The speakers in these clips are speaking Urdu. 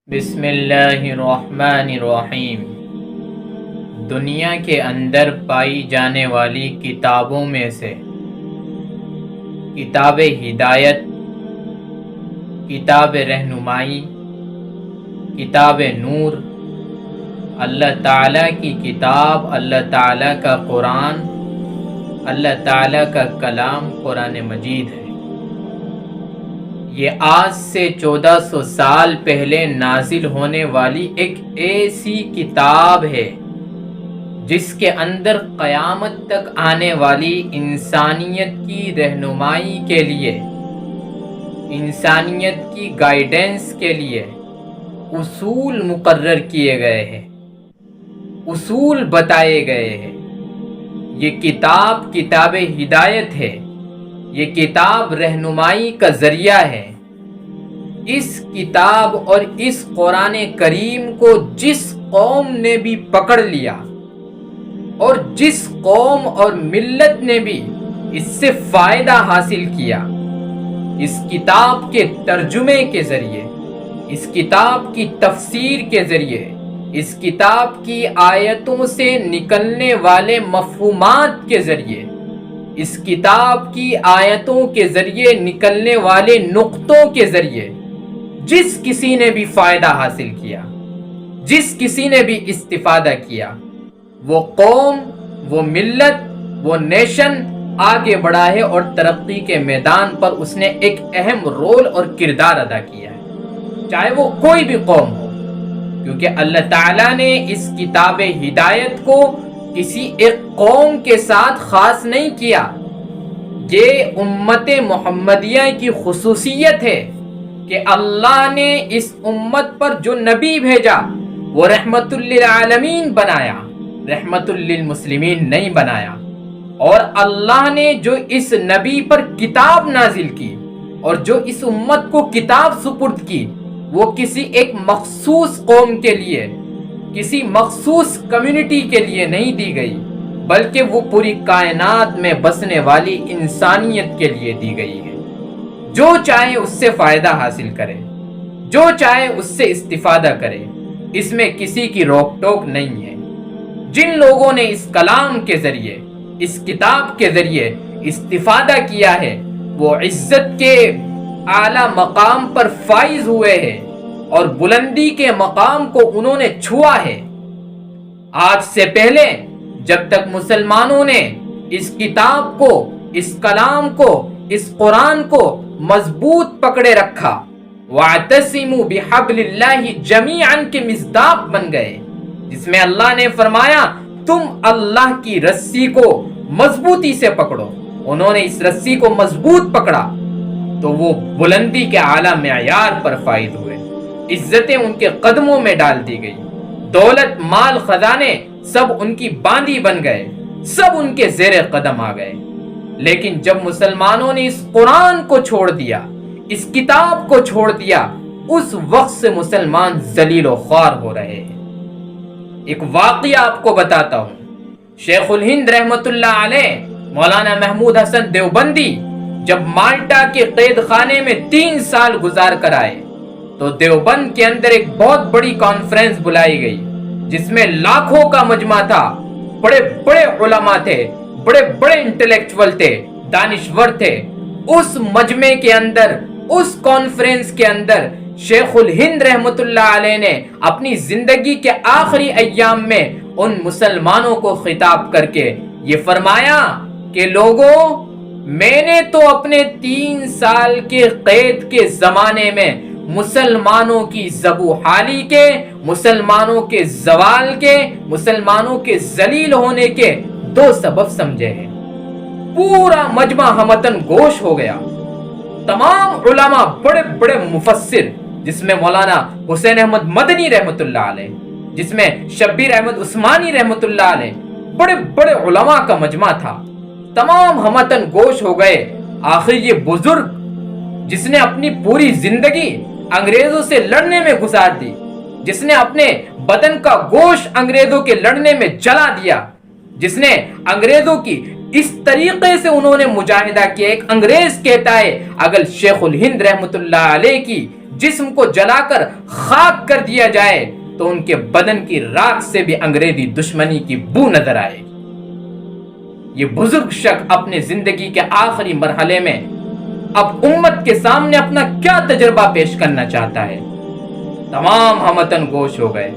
بسم اللہ الرحمن الرحیم۔ دنیا کے اندر پائی جانے والی کتابوں میں سے کتاب ہدایت، کتاب رہنمائی، کتاب نور، اللہ تعالیٰ کی کتاب، اللہ تعالیٰ کا قرآن، اللہ تعالیٰ کا کلام قرآن مجید ہے۔ یہ آج سے 1400 سال پہلے نازل ہونے والی ایک ایسی کتاب ہے جس کے اندر قیامت تک آنے والی انسانیت کی رہنمائی کے لیے، انسانیت کی گائیڈنس کے لیے اصول مقرر کیے گئے ہیں، اصول بتائے گئے ہیں۔ یہ کتاب ہدایت ہے، یہ کتاب رہنمائی کا ذریعہ ہے۔ اس کتاب اور اس قرآن کریم کو جس قوم نے بھی پکڑ لیا اور جس قوم اور ملت نے بھی اس سے فائدہ حاصل کیا، اس کتاب کے ترجمے کے ذریعے، اس کتاب کی تفسیر کے ذریعے، اس کتاب کی آیتوں سے نکلنے والے مفہومات کے ذریعے، اس کتاب کی آیتوں کے ذریعے نکلنے والے نقطوں کے ذریعے جس کسی نے بھی فائدہ حاصل کیا، جس کسی نے بھی استفادہ کیا، وہ قوم، وہ ملت، وہ نیشن آگے بڑھا ہے اور ترقی کے میدان پر اس نے ایک اہم رول اور کردار ادا کیا ہے، چاہے وہ کوئی بھی قوم ہو، کیونکہ اللہ تعالیٰ نے اس کتاب ہدایت کو کسی ایک قوم کے ساتھ خاص نہیں کیا۔ یہ امت محمدیہ کی خصوصیت ہے کہ اللہ نے اس امت پر جو نبی بھیجا وہ رحمت للعالمین بنایا، رحمت للمسلمین نہیں بنایا۔ اور اللہ نے جو اس نبی پر کتاب نازل کی اور جو اس امت کو کتاب سپرد کی، وہ کسی ایک مخصوص قوم کے لیے، کسی مخصوص کمیونٹی کے لیے نہیں دی گئی، بلکہ وہ پوری کائنات میں بسنے والی انسانیت کے لیے دی گئی ہے۔ جو چاہے اس سے فائدہ حاصل کرے، جو چاہے اس سے استفادہ کرے، اس میں کسی کی روک ٹوک نہیں ہے۔ جن لوگوں نے اس کلام کے ذریعے، اس کتاب کے ذریعے استفادہ کیا ہے، وہ عزت کے اعلیٰ مقام پر فائز ہوئے ہیں اور بلندی کے مقام کو انہوں نے چھوا ہے۔ آج سے پہلے جب تک مسلمانوں نے اس کتاب کو، اس کلام کو، اس قرآن کو مضبوط پکڑے رکھا، وَاعْتَصِمُوا بِحَبْلِ اللَّهِ جَمِيعًا کے مصداق بن گئے، جس میں اللہ نے فرمایا تم اللہ کی رسی کو مضبوطی سے پکڑو۔ انہوں نے اس رسی کو مضبوط پکڑا تو وہ بلندی کے اعلیٰ معیار پر فائز ہوئے، عزتیں ان کے قدموں میں ڈال دی گئی، دولت، مال، خزانے سب ان کی باندھی بن گئے، سب ان کے زیر قدم آ گئے۔ لیکن جب مسلمانوں نے اس قرآن کو چھوڑ دیا، اس کتاب کو چھوڑ دیا، اس وقت سے مسلمان ذلیل و خوار ہو رہے ہیں۔ ایک واقعہ آپ کو بتاتا ہوں۔ شیخ الہند رحمت اللہ علیہ، مولانا محمود حسن دیوبندی جب مالٹا کے قید خانے میں 3 سال گزار کر آئے تو دیوبند کے اندر ایک بہت بڑی کانفرنس بلائی گئی جس میں لاکھوں کا مجمع تھا، بڑے بڑے علماء تھے، بڑے بڑے انٹلیکچول تھے، دانشور تھے۔ اس مجمع کے اندر، اس کانفرنس کے اندر شیخ الہند رحمت اللہ علیہ نے اپنی زندگی کے آخری ایام میں ان مسلمانوں کو خطاب کر کے یہ فرمایا کہ لوگوں، میں نے تو اپنے 3 سال کے قید کے زمانے میں مسلمانوں کی زبوحالی کے، مسلمانوں کے زوال کے، مسلمانوں کے ذلیل ہونے کے 2 سبب سمجھے ہیں۔ پورا مجمع ہمتن گوش ہو گیا۔ تمام علماء، بڑے بڑے مفسر، جس میں مولانا حسین احمد مدنی رحمت اللہ علیہ، جس میں شبیر احمد عثمانی رحمت اللہ علیہ، بڑے بڑے علماء کا مجمع تھا، تمام ہمتن گوش ہو گئے۔ آخر یہ بزرگ جس نے اپنی پوری زندگی انگریزوں سے لڑنے میں گزار دی، جس نے اپنے بدن کا گوشت انگریزوں کے لڑنے میں جلا دیا، جس نے انگریزوں کی اس طریقے سے انہوں نے مجاہدہ کیا۔ ایک انگریز کہتا ہے اگر شیخ الہند رحمت اللہ علیہ کی جسم کو جلا کر خاک کر دیا جائے تو ان کے بدن کی راکھ سے بھی انگریزی دشمنی کی بو نظر آئے گی۔ یہ بزرگ شخص اپنے زندگی کے آخری مرحلے میں اب امت کے سامنے اپنا کیا تجربہ پیش کرنا چاہتا ہے؟ تمام ہم وطن گوش ہو گئے۔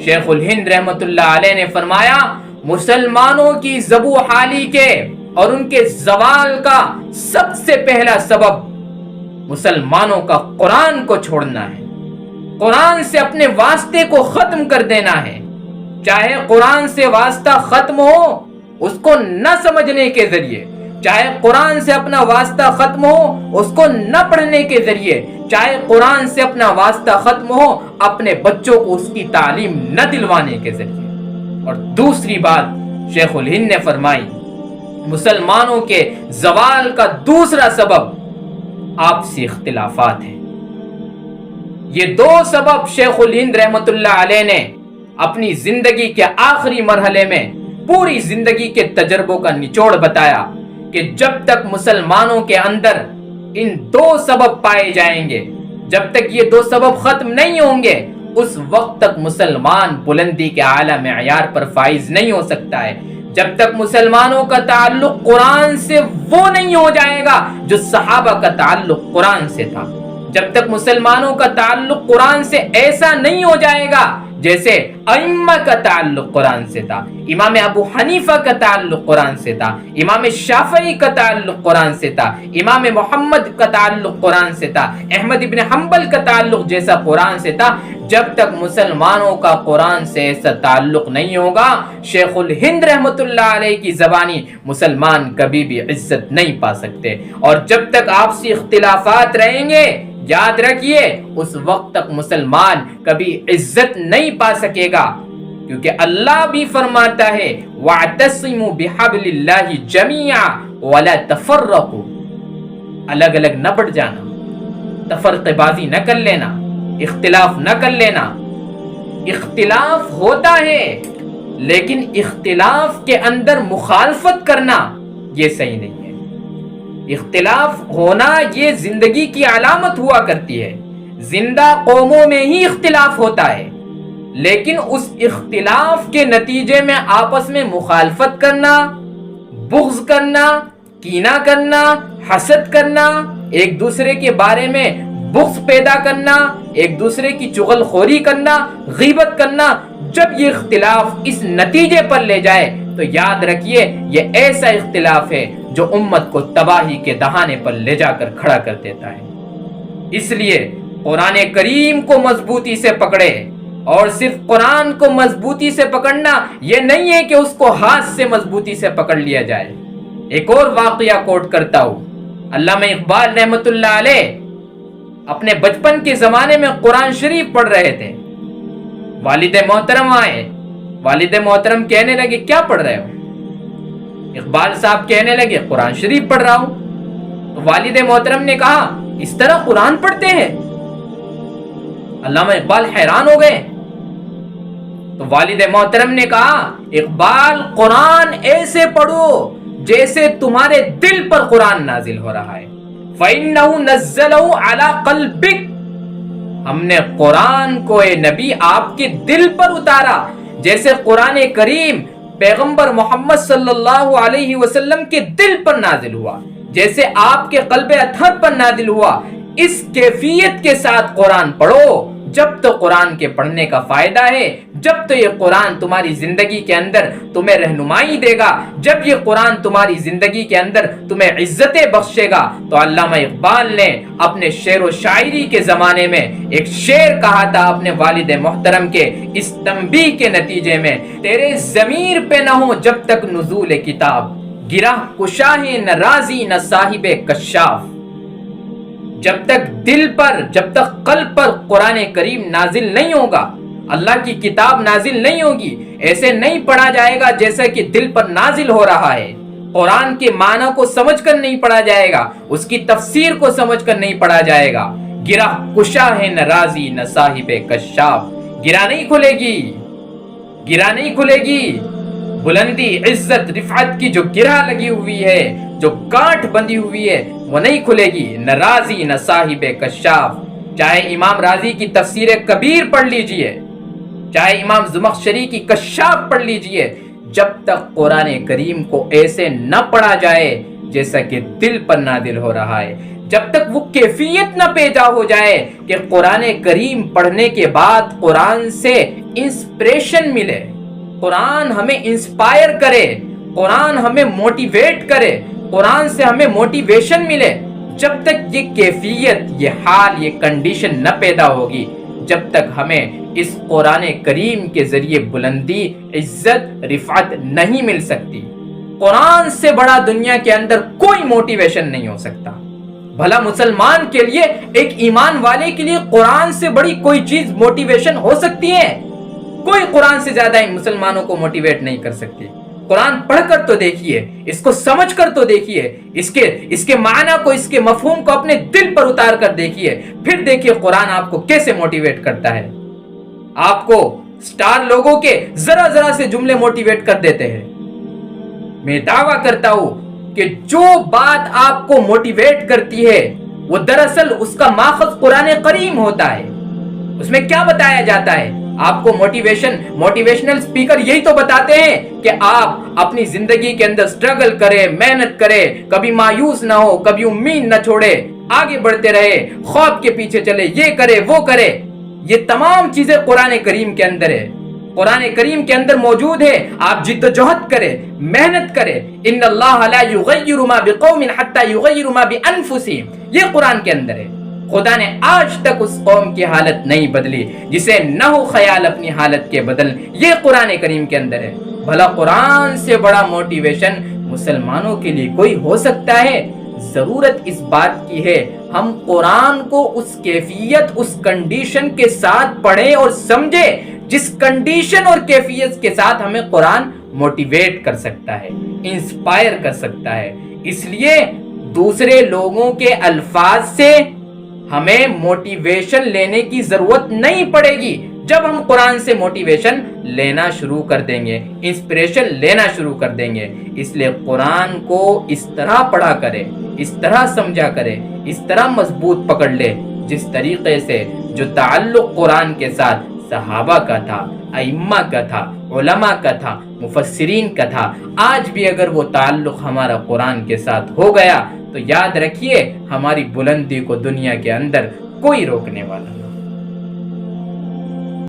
شیخ الہند رحمت اللہ علیہ نے فرمایا، مسلمانوں کی زبو حالی کے اور ان کے زوال کا سب سے پہلا سبب مسلمانوں کا قرآن کو چھوڑنا ہے، قرآن سے اپنے واسطے کو ختم کر دینا ہے۔ چاہے قرآن سے واسطہ ختم ہو اس کو نہ سمجھنے کے ذریعے، چاہے قرآن سے اپنا واسطہ ختم ہو اس کو نہ پڑھنے کے ذریعے، چاہے قرآن سے اپنا واسطہ ختم ہو اپنے بچوں کو اس کی تعلیم نہ دلوانے کے ذریعے۔ اور دوسری بات شیخ الہند نے فرمائی، مسلمانوں کے زوال کا دوسرا سبب آپسی اختلافات ہیں۔ یہ دو سبب شیخ الہند رحمت اللہ علیہ نے اپنی زندگی کے آخری مرحلے میں پوری زندگی کے تجربوں کا نچوڑ بتایا کہ جب تک مسلمانوں کے اندر ان دو سبب پائے جائیں گے، جب تک یہ دو سبب ختم نہیں ہوں گے، اس وقت تک مسلمان بلندی کے اعلیٰ معیار پر فائز نہیں ہو سکتا ہے۔ جب تک مسلمانوں کا تعلق قرآن سے وہ نہیں ہو جائے گا جو صحابہ کا تعلق قرآن سے تھا، جب تک مسلمانوں کا تعلق قرآن سے ایسا نہیں ہو جائے گا جیسے ائمہ کا تعلق قرآن سے تھا، امام ابو حنیفہ کا تعلق قرآن سے تھا، امام شافعی کا تعلق قرآن سے تھا، امام محمد کا تعلق قرآن سے تھا، احمد ابن حنبل کا تعلق جیسا قرآن سے تھا، جب تک مسلمانوں کا قرآن سے ایسا تعلق نہیں ہوگا، شیخ الہند رحمت اللہ علیہ کی زبانی مسلمان کبھی بھی عزت نہیں پا سکتے۔ اور جب تک آپسی اختلافات رہیں گے، یاد رکھیے اس وقت تک مسلمان کبھی عزت نہیں پا سکے گا، کیونکہ اللہ بھی فرماتا ہے وَاعْتَصِمُوا بِحَبْلِ اللَّهِ جَمِيعًا وَلَا تَفَرَّقُوا، الگ الگ نہ بٹ جانا، تفرقہ بازی نہ کر لینا، اختلاف نہ کر لینا۔ اختلاف ہوتا ہے لیکن اختلاف کے اندر مخالفت کرنا یہ صحیح نہیں ہے۔ اختلاف ہونا یہ زندگی کی علامت ہوا کرتی ہے، زندہ قوموں میں ہی اختلاف ہوتا ہے، لیکن اس اختلاف کے نتیجے میں آپس میں مخالفت کرنا، بغض کرنا، کینہ کرنا، حسد کرنا، ایک دوسرے کے بارے میں بغض پیدا کرنا، ایک دوسرے کی چغل خوری کرنا، غیبت کرنا، جب یہ اختلاف اس نتیجے پر لے جائے تو یاد رکھیے یہ ایسا اختلاف ہے جو امت کو تباہی کے دہانے پر لے جا کر کھڑا کر دیتا ہے۔ اس لیے قرآن کریم کو مضبوطی سے پکڑے، اور صرف قرآن کو مضبوطی سے پکڑنا یہ نہیں ہے کہ اس کو ہاتھ سے مضبوطی سے پکڑ لیا جائے۔ ایک اور واقعہ کوٹ کرتا ہوں، علامہ اقبال رحمت اللہ علیہ اپنے بچپن کے زمانے میں قرآن شریف پڑھ رہے تھے، والد محترم آئے، والد محترم کہنے لگے کیا پڑھ رہے ہو؟ اقبال صاحب کہنے لگے قرآن شریف پڑھ رہا ہوں۔ تو والد محترم نے کہا اس طرح قرآن پڑھتے ہیں؟ علامہ اقبال حیران ہو گئے۔ تو والد محترم نے کہا اقبال قرآن ایسے پڑھو جیسے تمہارے دل پر قرآن نازل ہو رہا ہے، فَإِنَّهُ نَزَّلَهُ عَلَى قَلْبِكَ، ہم نے قرآن کو اے نبی آپ کے دل پر اتارا، جیسے قرآن کریم پیغمبر محمد صلی اللہ علیہ وسلم کے دل پر نازل ہوا، جیسے آپ کے قلب اطہر پر نازل ہوا، اس کیفیت کے ساتھ قرآن پڑھو۔ جب تو قرآن کے پڑھنے کا فائدہ ہے، جب تو یہ قرآن تمہاری زندگی کے اندر تمہیں رہنمائی دے گا، جب یہ قرآن تمہاری زندگی کے اندر تمہیں عزتیں بخشے گا۔ تو علامہ اقبال نے اپنے شعر و شاعری کے زمانے میں ایک شعر کہا تھا اپنے والد محترم کے اس تنبیہ کے نتیجے میں، تیرے ضمیر پہ نہ ہو جب تک نزول کتاب، گرہ کشاہ نہ رازی نہ صاحب کشاف، جب تک دل پر، جب تک قلب پر قرآن کریم نازل نہیں ہوگا، اللہ کی کتاب نازل نہیں ہوگی، ایسے نہیں پڑھا جائے گا جیسا کہ دل پر نازل ہو رہا ہے، قرآن کے معنی کو سمجھ کر نہیں پڑھا جائے گا، اس کی تفسیر کو سمجھ کر نہیں پڑھا جائے گا، گرہ کشا ہے نہ رازی نہ صاحب کشاف، گرہ نہیں کھلے گی، گرہ نہیں کھلے گی، بلندی عزت رفعت کی جو گرہ لگی ہوئی ہے، جو گانٹھ بندھی ہوئی ہے وہ نہیں کھلے گی، نہ رازی نہ صاحب کشاف، چاہے امام راضی کی تفسیر کبیر پڑھ لیجئے، چاہے امام زمخشری کی کشاف پڑھ لیجئے، جب تک قرآن کریم کو ایسے نہ پڑھا جائے جیسا کہ دل پر نازل ہو رہا ہے، جب تک وہ کیفیت نہ پیدا ہو جائے کہ قرآن کریم پڑھنے کے بعد قرآن سے انسپریشن ملے، قرآن ہمیں انسپائر کرے، قرآن ہمیں موٹیویٹ کرے، قرآن سے ہمیں موٹیویشن ملے، جب تک یہ کیفیت، یہ حال، یہ کنڈیشن نہ پیدا ہوگی، جب تک ہمیں اس قرآن کریم کے ذریعے بلندی، عزت، رفعت نہیں مل سکتی۔ قرآن سے بڑا دنیا کے اندر کوئی موٹیویشن نہیں ہو سکتا۔ بھلا مسلمان کے لیے، ایک ایمان والے کے لیے قرآن سے بڑی کوئی چیز موٹیویشن ہو سکتی ہے؟ کوئی قرآن سے زیادہ مسلمانوں کو موٹیویٹ نہیں کر سکتی۔ قرآن پڑھ کر تو دیکھیے، اس کو سمجھ کر تو دیکھیے، اس کے معنی کو، اس کے مفہوم کو اپنے دل پر اتار کر دیکھیے، پھر دیکھیے قرآن آپ کو کیسے موٹیویٹ کرتا ہے۔ آپ کو سٹار لوگوں کے ذرا ذرا سے جملے موٹیویٹ کر دیتے ہیں۔ میں دعویٰ کرتا ہوں کہ جو بات آپ کو موٹیویٹ کرتی ہے وہ دراصل اس کا ماخذ قرآن کریم ہوتا ہے۔ اس میں کیا بتایا جاتا ہے؟ آپ کو موٹیویشنل سپیکر یہی تو بتاتے ہیں کہ آپ اپنی زندگی کے اندر سٹرگل کرے، محنت کرے، کبھی مایوس نہ ہو، کبھی امید نہ چھوڑے، آگے بڑھتے رہے، خواب کے پیچھے چلے، یہ کرے وہ کرے۔ یہ تمام چیزیں قرآن کریم کے اندر ہے، قرآن کریم کے اندر موجود ہے۔ آپ جد و جہد کرے، محنت کرے۔ ان اللہ لا یغیر ما بقوم حتی یغیروا ما بانفسہم، یہ قرآن کے اندر ہے۔ خدا نے آج تک اس قوم کی حالت نہیں بدلی جسے نہ ہو خیال اپنی حالت کے بدل، یہ قرآن کریم کے اندر ہے۔ بھلا قرآن سے بڑا موٹیویشن مسلمانوں کے لیے کوئی ہو سکتا ہے؟ ضرورت اس بات کی ہے ہم قرآن کو اس کیفیت، اس کنڈیشن کے ساتھ پڑھیں اور سمجھیں جس کنڈیشن اور کیفیت کے ساتھ ہمیں قرآن موٹیویٹ کر سکتا ہے، انسپائر کر سکتا ہے۔ اس لیے دوسرے لوگوں کے الفاظ سے ہمیں موٹیویشن لینے کی ضرورت نہیں پڑے گی۔ جب ہم قرآن سے موٹیویشن لینا شروع کر دیں گے، انسپریشن لینا شروع کر دیں گے، اس لیے قرآن کو اس طرح پڑھا کرے، اس طرح سمجھا کرے، اس طرح مضبوط پکڑ لے جس طریقے سے جو تعلق قرآن کے ساتھ صحابہ کا تھا، ائمہ کا تھا، علماء کا تھا، مفسرین کا تھا، آج بھی اگر وہ تعلق ہمارا قرآن کے ساتھ ہو گیا تو یاد رکھیے ہماری بلندی کو دنیا کے اندر کوئی روکنے والا